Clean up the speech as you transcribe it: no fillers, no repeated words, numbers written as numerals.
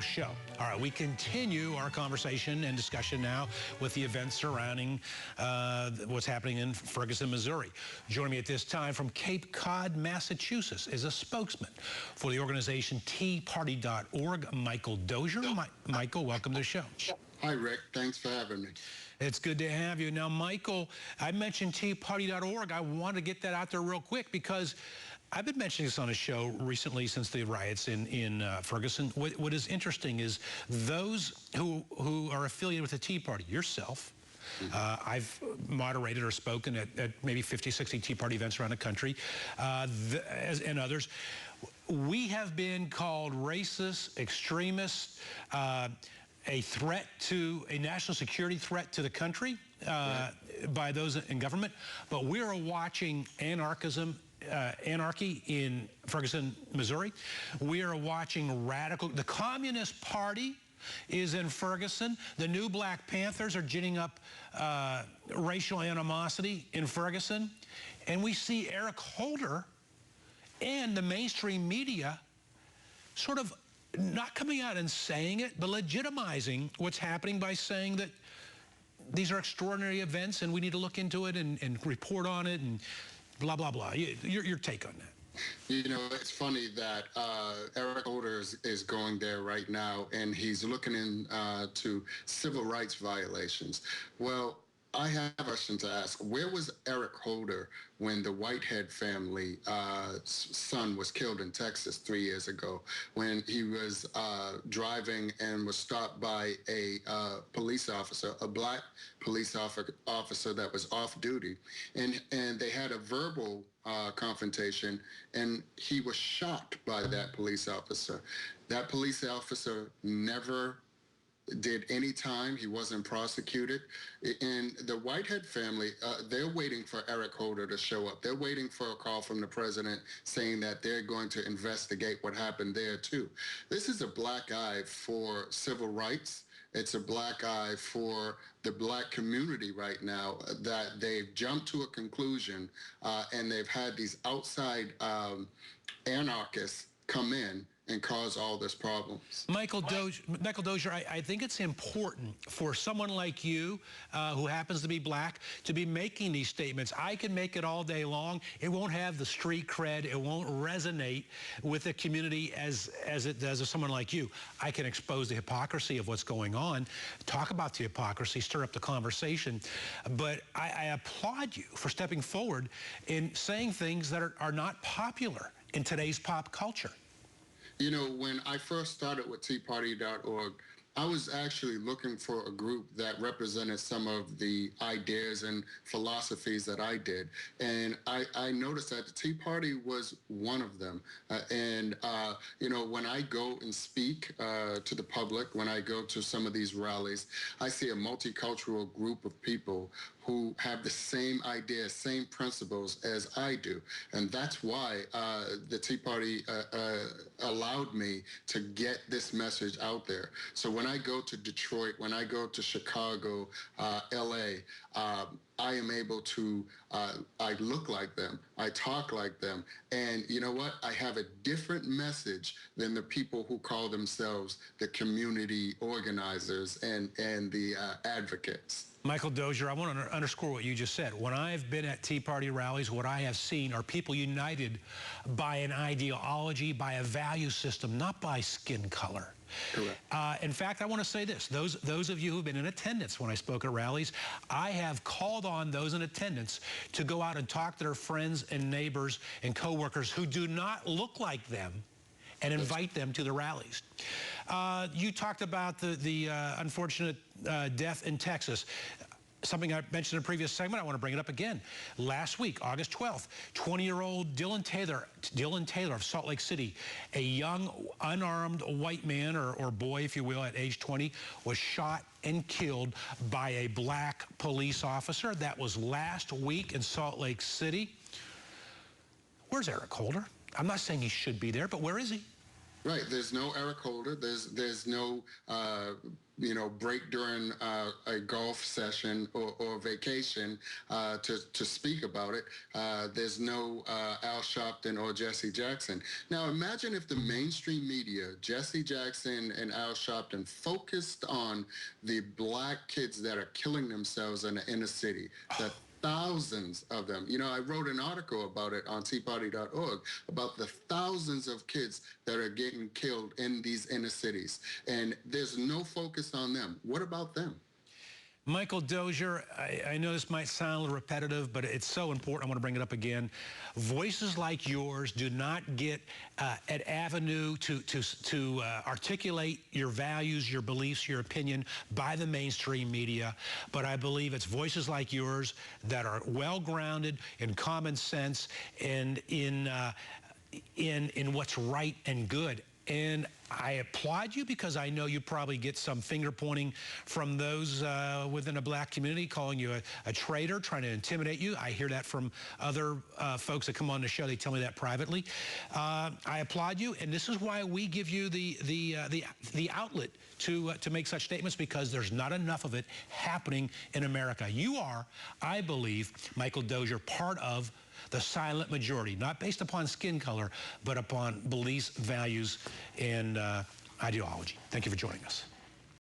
Show. All right, we continue our conversation and discussion now with the events surrounding what's happening in Ferguson, Missouri. Joining me at this time from Cape Cod, Massachusetts is a spokesman for the organization teaparty.org, Michael Dozier. Michael, welcome to the show. Hi, Rick. Thanks for having me. It's good to have you. Now, Michael, I mentioned teaparty.org. I want to get that out there real quick because I've been mentioning this on a show recently since the riots in Ferguson. What is interesting is those who are affiliated with the Tea Party, yourself, I've moderated or spoken at maybe 50, 60 Tea Party events around the country, and others. We have been called racist, extremist, a threat to a national security threat to the country by those in government. But we are watching anarchy in Ferguson, Missouri. We are watching the Communist Party is in Ferguson. The new Black Panthers are ginning up racial animosity in Ferguson. And we see Eric Holder and the mainstream media sort of not coming out and saying it, but legitimizing what's happening by saying that these are extraordinary events and we need to look into it and report on it and blah, blah, blah. Your take on that? You know, it's funny that Eric Holder is going there right now, and he's looking into civil rights violations. Well, I have a question to ask. Where was Eric Holder when the Whitehead family son was killed in Texas 3 years ago, when he was driving and was stopped by a police officer, a black police officer that was off duty, and they had a verbal confrontation, and he was shot by that police officer. That police officer never did any time. He wasn't prosecuted. And the Whitehead family, they're waiting for Eric Holder to show up. They're waiting for a call from the president saying that they're going to investigate what happened there too. This is a black eye for civil rights. It's a black eye for the black community right now, that they've jumped to a conclusion and they've had these outside anarchists come in and cause all this problems. Michael Dozier, I think it's important for someone like you, who happens to be black, to be making these statements. I can make it all day long. It won't have the street cred. It won't resonate with the community as it does with someone like you. I can expose the hypocrisy of what's going on, talk about the hypocrisy, stir up the conversation. But I applaud you for stepping forward in saying things that are not popular in today's pop culture. You know, when I first started with teaparty.org, I was actually looking for a group that represented some of the ideas and philosophies that I did. And I noticed that the Tea Party was one of them. You know, when I go and speak to the public, when I go to some of these rallies, I see a multicultural group of people who have the same ideas, same principles as I do. And that's why the Tea Party allowed me to get this message out there. So when I go to Detroit, when I go to Chicago, LA, I am able to, I look like them, I talk like them, and you know what? I have a different message than the people who call themselves the community organizers and the advocates. Michael Dozier, I want to underscore what you just said. When I've been at Tea Party rallies, what I have seen are people united by an ideology, by a value system, not by skin color. Correct. In fact, I want to say this. Those of you who've been in attendance when I spoke at rallies, I have called on those in attendance to go out and talk to their friends and neighbors and coworkers who do not look like them and invite them to the rallies. You talked about the unfortunate death in Texas. Something I mentioned in a previous segment, I want to bring it up again. Last week, August 12th, 20-year-old Dylan Taylor of Salt Lake City, a young, unarmed white man, or boy, if you will, at age 20, was shot and killed by a black police officer. That was last week in Salt Lake City. Where's Eric Holder? I'm not saying he should be there, but where is he? Right. There's no Eric Holder. There's no break during a golf session or vacation to speak about it. There's no Al Sharpton or Jesse Jackson. Now imagine if the mainstream media, Jesse Jackson and Al Sharpton, focused on the black kids that are killing themselves in the inner city. That thousands of them. I wrote an article about it on teaparty.org about the thousands of kids that are getting killed in these inner cities. And there's no focus on them. What about them? Michael Dozier, I know this might sound a little repetitive, but it's so important. I want to bring it up again. Voices like yours do not get an avenue to articulate your values, your beliefs, your opinion by the mainstream media. But I believe it's voices like yours that are well-grounded in common sense and in what's right and good. And I applaud you because I know you probably get some finger pointing from those within a black community calling you a traitor, trying to intimidate you. I hear that from other folks that come on the show. They tell me that privately. I applaud you, and this is why we give you the outlet to make such statements, because there's not enough of it happening in America. You are, I believe, Michael Dozier, part of the silent majority, not based upon skin color, but upon beliefs, values, and ideology. Thank you for joining us.